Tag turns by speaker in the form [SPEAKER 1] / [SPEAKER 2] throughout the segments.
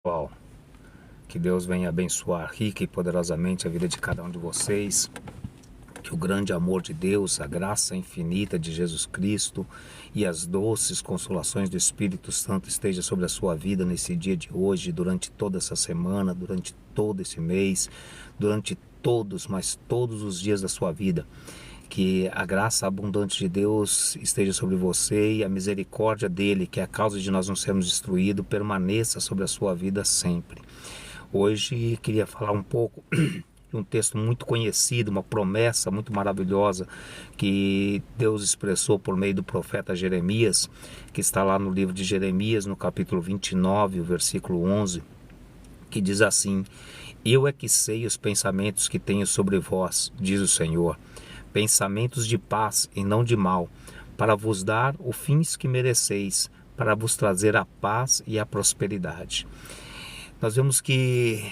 [SPEAKER 1] Pessoal, que Deus venha abençoar rica e poderosamente a vida de cada um de vocês. Que o grande amor de Deus, a graça infinita de Jesus Cristo e as doces consolações do Espírito Santo esteja sobre a sua vida nesse dia de hoje, durante toda essa semana, durante todo esse mês, durante todos, mas todos os dias da sua vida. Que a graça abundante de Deus esteja sobre você e a misericórdia dele, que é a causa de nós não sermos destruídos, permaneça sobre a sua vida sempre. Hoje queria falar um pouco de um texto muito conhecido, uma promessa muito maravilhosa que Deus expressou por meio do profeta Jeremias, que está lá no livro de Jeremias, no capítulo 29, o versículo 11, que diz assim: Eu é que sei os pensamentos que tenho sobre vós, diz o Senhor, pensamentos de paz e não de mal, para vos dar os fins que mereceis, para vos trazer a paz e a prosperidade. Nós vemos que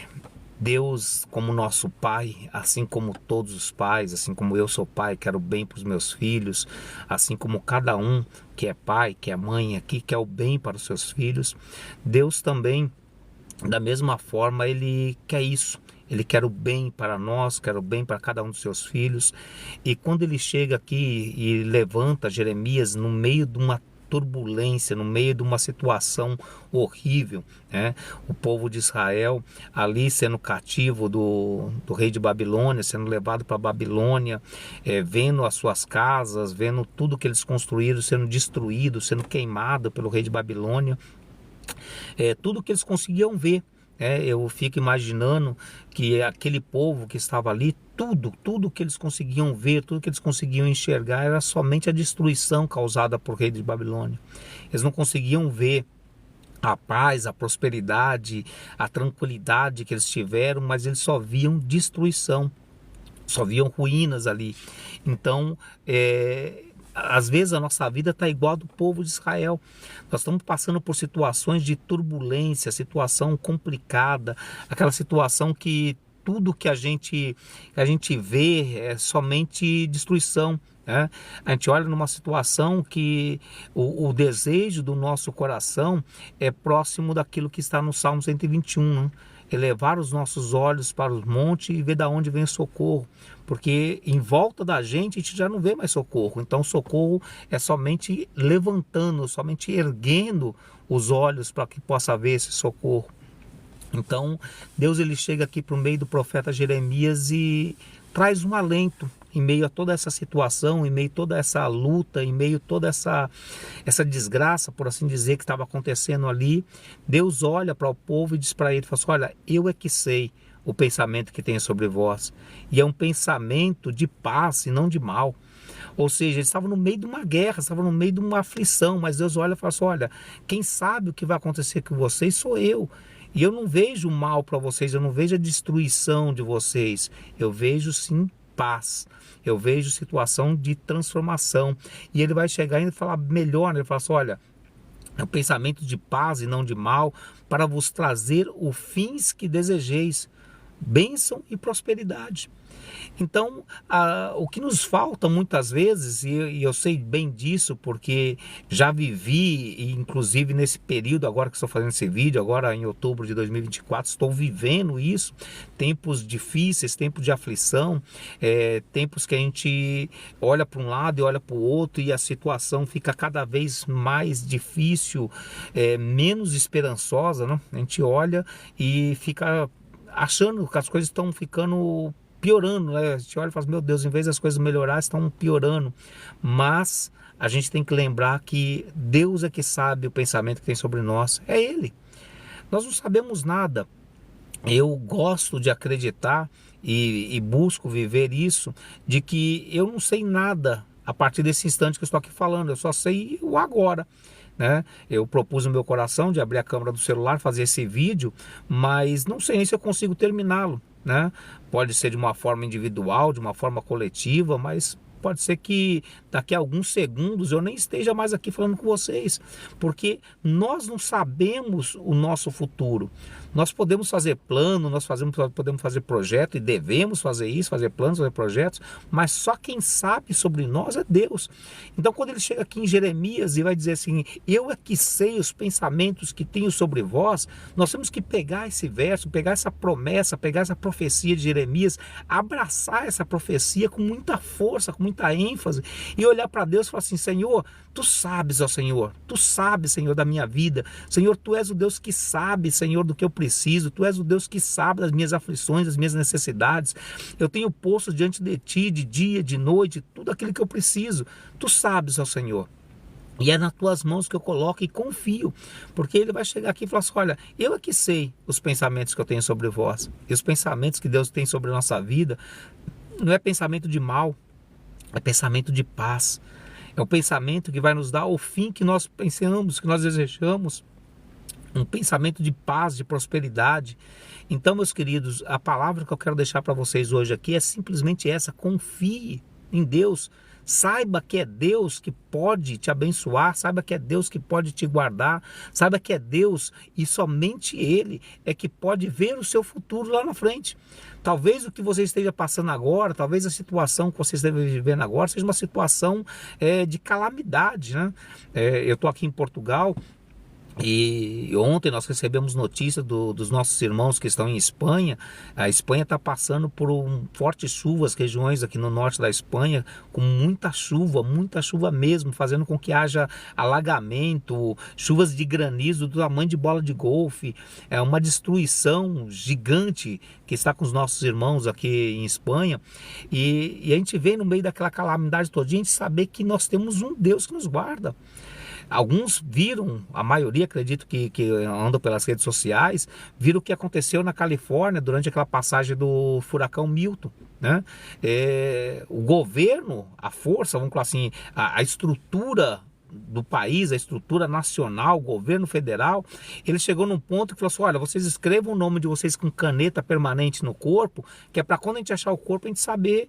[SPEAKER 1] Deus, como nosso Pai, assim como todos os pais, assim como eu sou pai, quero o bem para os meus filhos, assim como cada um que é pai, que é mãe aqui, quer o bem para os seus filhos, Deus também, da mesma forma, Ele quer isso. Ele quer o bem para nós, quer o bem para cada um dos seus filhos. E quando ele chega aqui e levanta Jeremias no meio de uma turbulência, no meio de uma situação horrível, né? O povo de Israel ali sendo cativo do rei de Babilônia, sendo levado para Babilônia, vendo as suas casas, vendo tudo que eles construíram sendo destruído, sendo queimado pelo rei de Babilônia, tudo que eles conseguiam ver. Eu fico imaginando que aquele povo que estava ali, tudo que eles conseguiam ver, tudo que eles conseguiam enxergar era somente a destruição causada por rei de Babilônia. Eles não conseguiam ver a paz, a prosperidade, a tranquilidade que eles tiveram, mas eles só viam destruição, só viam ruínas ali. Então, às vezes a nossa vida está igual a do povo de Israel. Nós estamos passando por situações de turbulência, situação complicada, aquela situação que tudo que a gente vê é somente destruição. Né? A gente olha numa situação que o desejo do nosso coração é próximo daquilo que está no Salmo 121, né? Elevar os nossos olhos para os montes e ver da onde vem o socorro, porque em volta da gente a gente já não vê mais socorro. Então socorro é somente levantando, somente erguendo os olhos para que possa ver esse socorro. Então Deus, ele chega aqui por meio do profeta Jeremias e traz um alento em meio a toda essa situação, em meio a toda essa luta, em meio a toda essa desgraça, por assim dizer, que estava acontecendo ali. Deus olha para o povo e diz para ele, fala assim: olha, eu é que sei o pensamento que tenho sobre vós, e é um pensamento de paz e não de mal. Ou seja, eles estavam no meio de uma guerra, estavam no meio de uma aflição, mas Deus olha e fala assim: olha, quem sabe o que vai acontecer com vocês sou eu. E eu não vejo mal para vocês, eu não vejo a destruição de vocês, eu vejo sim paz, eu vejo situação de transformação. E ele vai chegar e falar melhor, né? Ele fala assim: olha, é um pensamento de paz e não de mal, para vos trazer os fins que desejeis, bênção e prosperidade. Então, o que nos falta muitas vezes, e eu sei bem disso porque já vivi, e inclusive nesse período agora que estou fazendo esse vídeo, agora em outubro de 2024, estou vivendo isso, tempos difíceis, tempos de aflição, tempos que a gente olha para um lado e olha para o outro e a situação fica cada vez mais difícil, menos esperançosa, né? A gente olha e fica achando que as coisas estão ficando piorando, né? A gente olha e fala: meu Deus, em vez das coisas melhorar, estão piorando. Mas a gente tem que lembrar que Deus é que sabe o pensamento que tem sobre nós, é Ele. Nós não sabemos nada. Eu gosto de acreditar e busco viver isso, de que eu não sei nada a partir desse instante que eu estou aqui falando, eu só sei o agora. Né? Eu propus no meu coração de abrir a câmera do celular, fazer esse vídeo, mas não sei nem se eu consigo terminá-lo. Né? Pode ser de uma forma individual, de uma forma coletiva, mas pode ser que daqui a alguns segundos eu nem esteja mais aqui falando com vocês, porque nós não sabemos o nosso futuro. Nós podemos fazer plano, podemos fazer projeto e devemos fazer isso, fazer planos, fazer projetos, mas só quem sabe sobre nós é Deus. Então quando ele chega aqui em Jeremias e vai dizer assim, eu é que sei os pensamentos que tenho sobre vós, nós temos que pegar esse verso, pegar essa promessa, pegar essa profecia de Jeremias, abraçar essa profecia com muita força, com muita ênfase e olhar para Deus e falar assim, Senhor, tu sabes, ó Senhor, tu sabes, Senhor, da minha vida, Senhor, tu és o Deus que sabe, Senhor, do que eu preciso, tu és o Deus que sabe das minhas aflições, das minhas necessidades, eu tenho posto diante de ti, de dia, de noite, tudo aquilo que eu preciso, tu sabes, ó Senhor. E é nas tuas mãos que eu coloco e confio, porque ele vai chegar aqui e falar assim, olha, eu é que sei os pensamentos que eu tenho sobre vós, e os pensamentos que Deus tem sobre a nossa vida, não é pensamento de mal, é pensamento de paz, é o pensamento que vai nos dar o fim que nós pensamos, que nós desejamos, um pensamento de paz, de prosperidade. Então, meus queridos, a palavra que eu quero deixar para vocês hoje aqui é simplesmente essa, confie em Deus. Saiba que é Deus que pode te abençoar, saiba que é Deus que pode te guardar, saiba que é Deus e somente Ele é que pode ver o seu futuro lá na frente. Talvez o que você esteja passando agora, talvez a situação que você esteja vivendo agora seja uma situação de calamidade, né? Eu estou aqui em Portugal. E ontem nós recebemos notícia dos nossos irmãos que estão em Espanha. A Espanha está passando por fortes chuvas, regiões aqui no norte da Espanha, com muita chuva mesmo, fazendo com que haja alagamento, chuvas de granizo do tamanho de bola de golfe. É uma destruição gigante que está com os nossos irmãos aqui em Espanha. E a gente vê no meio daquela calamidade todinha, a gente saber que nós temos um Deus que nos guarda. Alguns viram, a maioria acredito que andam pelas redes sociais, viram o que aconteceu na Califórnia durante aquela passagem do furacão Milton, né? O governo, a força, vamos falar assim, a estrutura do país, a estrutura nacional, o governo federal, ele chegou num ponto que falou assim, olha, vocês escrevam o nome de vocês com caneta permanente no corpo, que é para quando a gente achar o corpo, a gente saber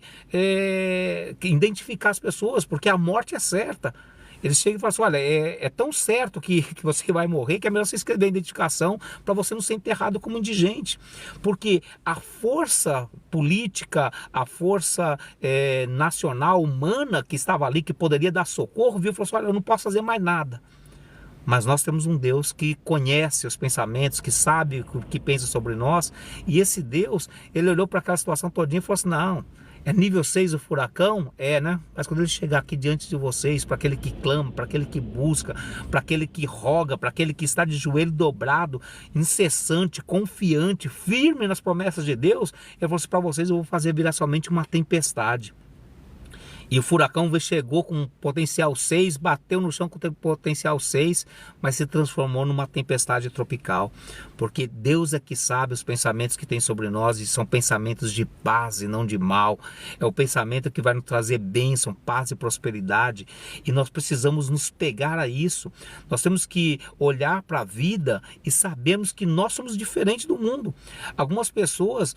[SPEAKER 1] identificar as pessoas, porque a morte é certa. Eles chegam e falam assim, olha, é tão certo que você vai morrer que é melhor você escrever a identificação para você não ser enterrado como indigente. Porque a força política, a força nacional, humana que estava ali, que poderia dar socorro, viu e falou assim, olha, eu não posso fazer mais nada. Mas nós temos um Deus que conhece os pensamentos, que sabe o que pensa sobre nós. E esse Deus, ele olhou para aquela situação todinha e falou assim, não, é nível 6 o furacão? Né? Mas quando ele chegar aqui diante de vocês, para aquele que clama, para aquele que busca, para aquele que roga, para aquele que está de joelho dobrado, incessante, confiante, firme nas promessas de Deus, eu vou assim, para vocês eu vou fazer virar somente uma tempestade. E o furacão chegou com potencial 6, bateu no chão com potencial 6, mas se transformou numa tempestade tropical. Porque Deus é que sabe os pensamentos que tem sobre nós, e são pensamentos de paz e não de mal. É o pensamento que vai nos trazer bênção, paz e prosperidade. E nós precisamos nos pegar a isso. Nós temos que olhar para a vida e sabemos que nós somos diferentes do mundo. Algumas pessoas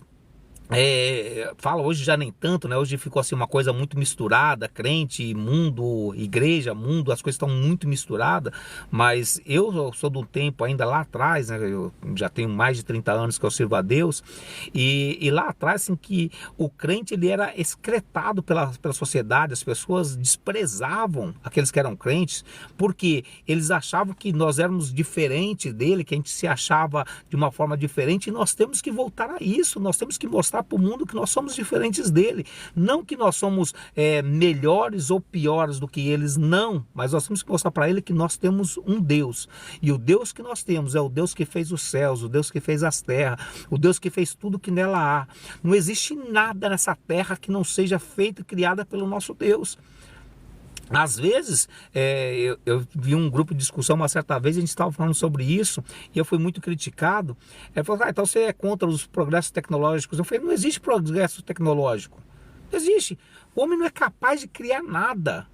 [SPEAKER 1] fala, hoje já nem tanto, né? Hoje ficou assim uma coisa muito misturada, crente, mundo, igreja, mundo, as coisas estão muito misturadas, mas eu sou de um tempo ainda lá atrás, né? Eu já tenho mais de 30 anos que eu sirvo a Deus, e lá atrás, assim, que o crente, ele era excretado pela sociedade, as pessoas desprezavam aqueles que eram crentes, porque eles achavam que nós éramos diferentes dele, que a gente se achava de uma forma diferente, e nós temos que voltar a isso, nós temos que mostrar para o mundo que nós somos diferentes dele, não que nós somos melhores ou piores do que eles, não, mas nós temos que mostrar para ele que nós temos um Deus, e o Deus que nós temos é o Deus que fez os céus, o Deus que fez as terras, o Deus que fez tudo que nela há. Não existe nada nessa terra que não seja feita e criada pelo nosso Deus. Às vezes, eu vi um grupo de discussão uma certa vez, a gente estava falando sobre isso, e eu fui muito criticado. Ele falou, então você é contra os progressos tecnológicos? Eu falei, não existe progresso tecnológico. Não existe. O homem não é capaz de criar nada.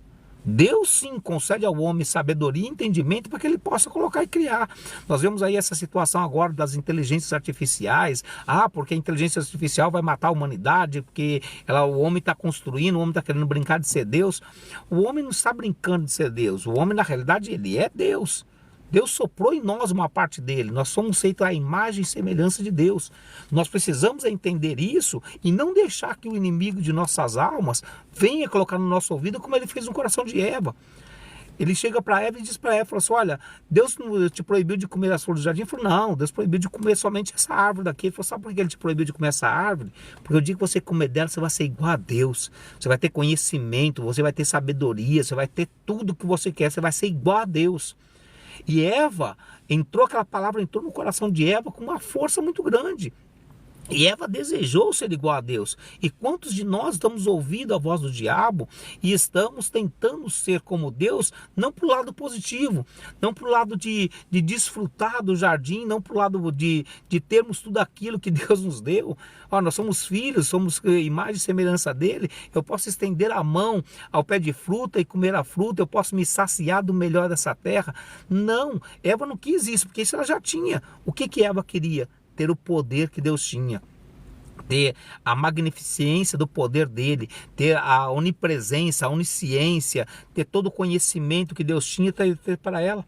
[SPEAKER 1] Deus sim concede ao homem sabedoria e entendimento para que ele possa colocar e criar. Nós vemos aí essa situação agora das inteligências artificiais. Porque a inteligência artificial vai matar a humanidade, porque o homem está construindo, o homem está querendo brincar de ser Deus. O homem não está brincando de ser Deus. O homem, na realidade, ele é Deus. Deus soprou em nós uma parte dele. Nós somos feitos à imagem e semelhança de Deus. Nós precisamos entender isso e não deixar que o inimigo de nossas almas venha colocar no nosso ouvido como ele fez no coração de Eva. Ele chega para Eva e diz para Eva, fala assim, olha, Deus te proibiu de comer as flores do jardim? Ele falou, não, Deus proibiu de comer somente essa árvore daqui. Ele falou, sabe por que ele te proibiu de comer essa árvore? Porque o dia que você comer dela, você vai ser igual a Deus. Você vai ter conhecimento, você vai ter sabedoria, você vai ter tudo que você quer, você vai ser igual a Deus. E aquela palavra entrou no coração de Eva com uma força muito grande. E Eva desejou ser igual a Deus. E quantos de nós estamos ouvindo a voz do diabo e estamos tentando ser como Deus, não para o lado positivo, não para o lado de desfrutar do jardim, não para o lado de termos tudo aquilo que Deus nos deu. Nós somos filhos, somos imagem e semelhança dele. Eu posso estender a mão ao pé de fruta e comer a fruta, eu posso me saciar do melhor dessa terra. Não, Eva não quis isso, porque isso ela já tinha. O que Eva queria? Ter o poder que Deus tinha, ter a magnificência do poder dele, ter a onipresença, a onisciência, ter todo o conhecimento que Deus tinha para ela.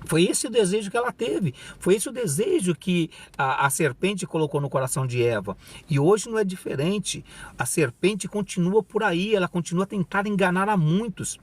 [SPEAKER 1] Foi esse o desejo que ela teve, foi esse o desejo que a serpente colocou no coração de Eva. E hoje não é diferente, a serpente continua por aí, ela continua a tentar enganar a muitos.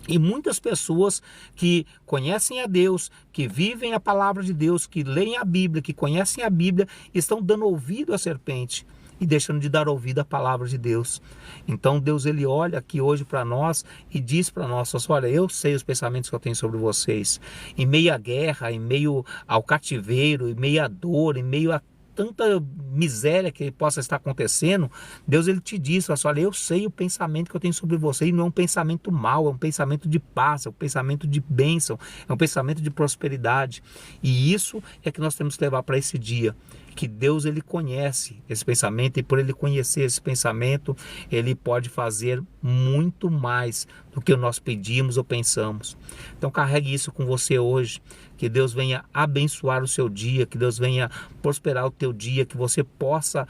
[SPEAKER 1] E muitas pessoas que conhecem a Deus, que vivem a palavra de Deus, que leem a Bíblia, que conhecem a Bíblia, estão dando ouvido à serpente e deixando de dar ouvido à palavra de Deus. Então Deus, ele olha aqui hoje para nós e diz para nós, olha, eu sei os pensamentos que eu tenho sobre vocês. Em meio à guerra, em meio ao cativeiro, em meio à dor, em meio a tanta miséria que possa estar acontecendo, Deus, ele te diz, olha, eu sei o pensamento que eu tenho sobre você, e não é um pensamento mau, é um pensamento de paz, é um pensamento de bênção, é um pensamento de prosperidade. E isso é que nós temos que levar para esse dia, que Deus, ele conhece esse pensamento, e por ele conhecer esse pensamento, ele pode fazer muito mais do que nós pedimos ou pensamos. Então carregue isso com você hoje, que Deus venha abençoar o seu dia, que Deus venha prosperar o teu dia, que você possa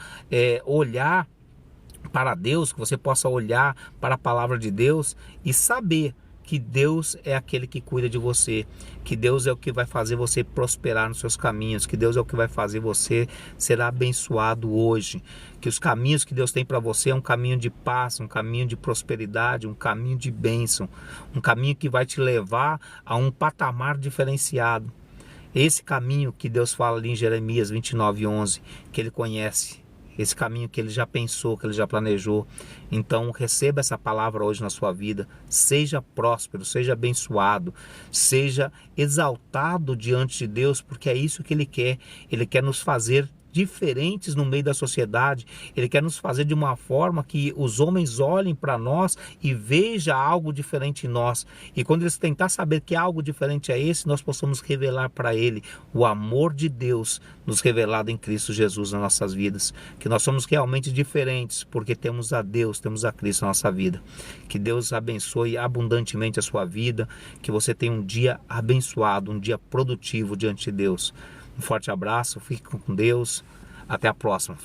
[SPEAKER 1] olhar para Deus, que você possa olhar para a palavra de Deus e saber que Deus é aquele que cuida de você, que Deus é o que vai fazer você prosperar nos seus caminhos, que Deus é o que vai fazer você ser abençoado hoje, que os caminhos que Deus tem para você é um caminho de paz, um caminho de prosperidade, um caminho de bênção, um caminho que vai te levar a um patamar diferenciado. Esse caminho que Deus fala ali em Jeremias 29:11, que ele conhece, esse caminho que ele já pensou, que ele já planejou. Então receba essa palavra hoje na sua vida, seja próspero, seja abençoado, seja exaltado diante de Deus, porque é isso que ele quer nos fazer diferentes no meio da sociedade, ele quer nos fazer de uma forma que os homens olhem para nós e vejam algo diferente em nós, e quando eles tentar saber que algo diferente é esse, nós possamos revelar para ele o amor de Deus nos revelado em Cristo Jesus nas nossas vidas, que nós somos realmente diferentes, porque temos a Deus, temos a Cristo na nossa vida. Que Deus abençoe abundantemente a sua vida, que você tenha um dia abençoado, um dia produtivo diante de Deus. Um forte abraço, fique com Deus, até a próxima.